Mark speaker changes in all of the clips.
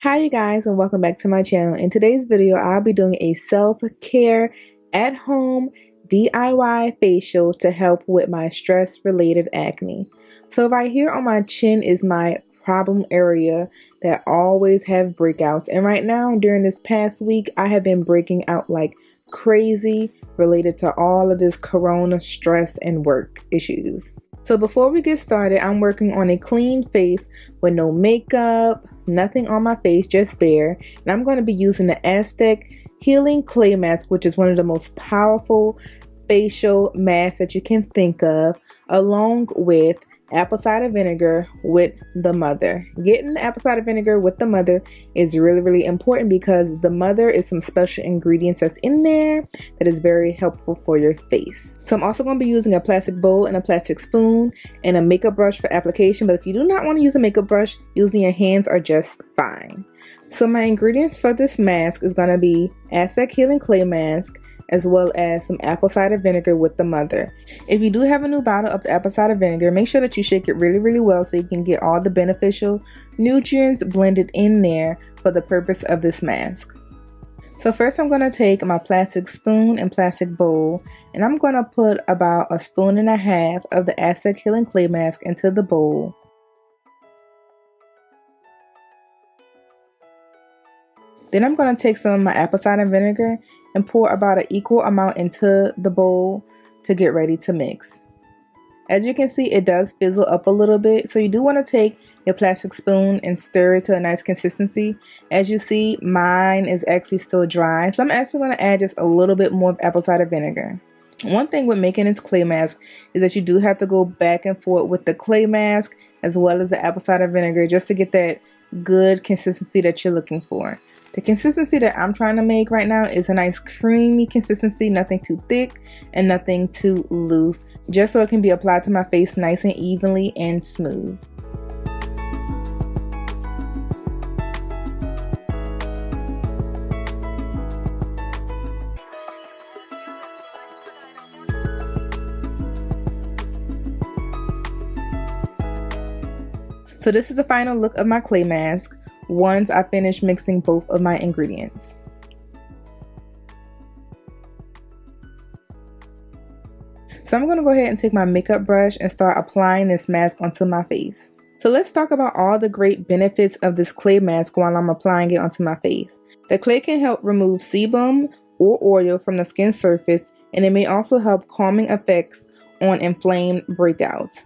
Speaker 1: Hi you guys, and welcome back to my channel. In today's video, I'll be doing a self-care at home DIY facial to help with my stress related acne. So right here on my chin is my problem area that always have breakouts, and right now during this past week I have been breaking out like crazy related to all of this corona stress and work issues. So before we get started, I'm working on a clean face with no makeup, nothing on my face, just bare. And I'm going to be using the Aztec Healing Clay Mask, which is one of the most powerful facial masks that you can think of, along with apple cider vinegar with the mother. Getting the apple cider vinegar with the mother is really important because the mother is some special ingredients that's in there that is very helpful for your face. So I'm also going to be using a plastic bowl and a plastic spoon and a makeup brush for application, but if you do not want to use a makeup brush, using your hands are just fine. So my ingredients for this mask is going to be Aztec Healing Clay Mask, as well as some apple cider vinegar with the mother. If you do have a new bottle of the apple cider vinegar, make sure that you shake it really well so you can get all the beneficial nutrients blended in there for the purpose of this mask. So first I'm going to take my plastic spoon and plastic bowl, and I'm going to put about a spoon and a half of the Aztec Healing Clay Mask into the bowl. Then I'm going to take some of my apple cider vinegar and pour about an equal amount into the bowl to get ready to mix. As you can see, it does fizzle up a little bit, so you do want to take your plastic spoon and stir it to a nice consistency. As you see, mine is actually still dry, so I'm actually going to add just a little bit more of apple cider vinegar. One thing with making this clay mask is that you do have to go back and forth with the clay mask as well as the apple cider vinegar just to get that good consistency that you're looking for. The consistency that I'm trying to make right now is a nice creamy consistency, nothing too thick and nothing too loose, just so it can be applied to my face nice and evenly and smooth. So this is the final look of my clay mask once I finish mixing both of my ingredients. So I'm going to go ahead and take my makeup brush and start applying this mask onto my face. So let's talk about all the great benefits of this clay mask while I'm applying it onto my face. The clay can help remove sebum or oil from the skin surface, and it may also help calming effects on inflamed breakouts.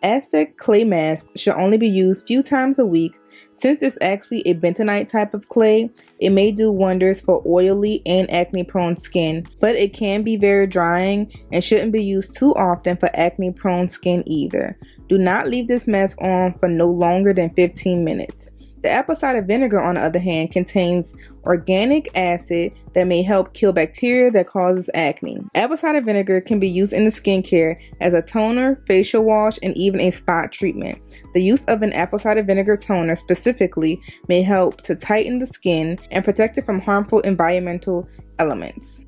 Speaker 1: Aztec clay mask should only be used few times a week. Since it's actually a bentonite type of clay, it may do wonders for oily and acne prone skin, but it can be very drying and shouldn't be used too often for acne prone skin either. Do not leave this mask on for no longer than 15 minutes. The apple cider vinegar, on the other hand, contains organic acid that may help kill bacteria that causes acne. Apple cider vinegar can be used in the skincare as a toner, facial wash, and even a spot treatment. The use of an apple cider vinegar toner specifically may help to tighten the skin and protect it from harmful environmental elements.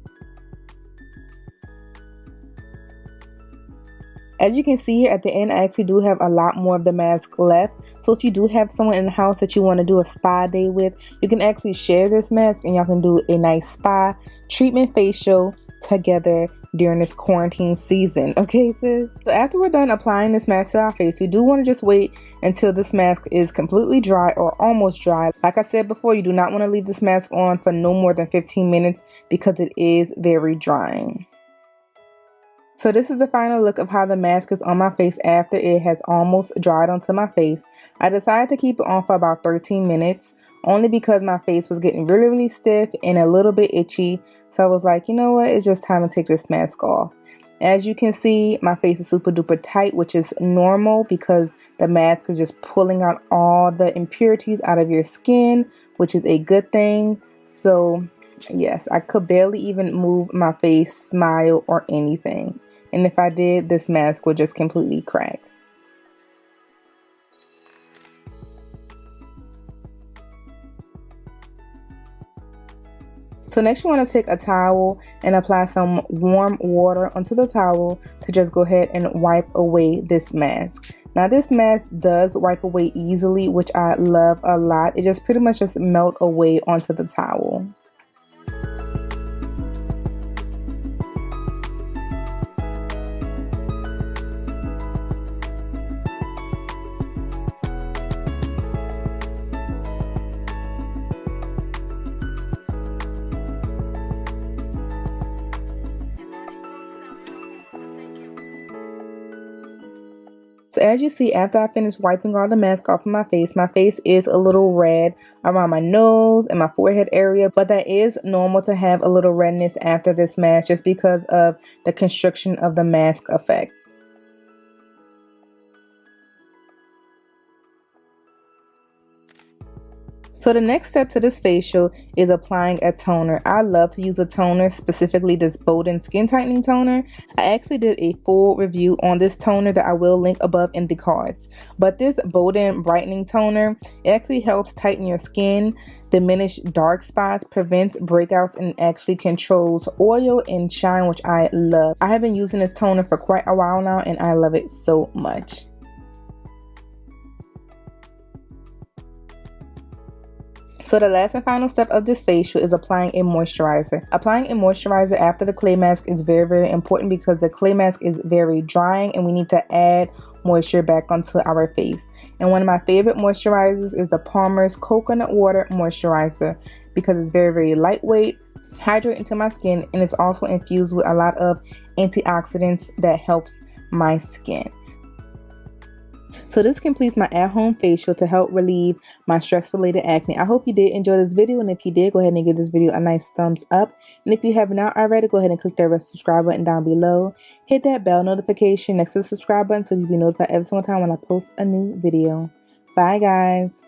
Speaker 1: As you can see here at the end, I actually do have a lot more of the mask left. So if you do have someone in the house that you want to do a spa day with, you can actually share this mask and y'all can do a nice spa treatment facial together during this quarantine season. Okay, sis? So after we're done applying this mask to our face, we do want to just wait until this mask is completely dry or almost dry. Like I said before, you do not want to leave this mask on for no more than 15 minutes because it is very drying. So this is the final look of how the mask is on my face after it has almost dried onto my face. I decided to keep it on for about 13 minutes only because my face was getting really stiff and a little bit itchy. So I was like, you know what, it's just time to take this mask off. As you can see, my face is super duper tight, which is normal because the mask is just pulling out all the impurities out of your skin, which is a good thing. So yes, I could barely even move my face, smile, or anything. And if I did, this mask would just completely crack. So next you want to take a towel and apply some warm water onto the towel to just go ahead and wipe away this mask. Now this mask does wipe away easily, which I love a lot. It just pretty much just melt away onto the towel. So as you see, after I finish wiping all the mask off of my face is a little red around my nose and my forehead area, but that is normal to have a little redness after this mask just because of the constriction of the mask effect. So the next step to this facial is applying a toner. I love to use a toner, specifically this Bolden Skin Tightening Toner. I actually did a full review on this toner that I will link above in the cards. But this Bolden Brightening Toner, it actually helps tighten your skin, diminish dark spots, prevents breakouts, and actually controls oil and shine, which I love. I have been using this toner for quite a while now and I love it so much. So the last and final step of this facial is applying a moisturizer. Applying a moisturizer after the clay mask is very important because the clay mask is very drying and we need to add moisture back onto our face. And one of my favorite moisturizers is the Palmer's Coconut Water Moisturizer because it's very lightweight, hydrate into my skin, and it's also infused with a lot of antioxidants that helps my skin. So this completes my at-home facial to help relieve my stress-related acne. I hope you did enjoy this video, and if you did, go ahead and give this video a nice thumbs up. And if you have not already, go ahead and click that red subscribe button down below. Hit that bell notification next to the subscribe button so you'll be notified every single time when I post a new video. Bye guys.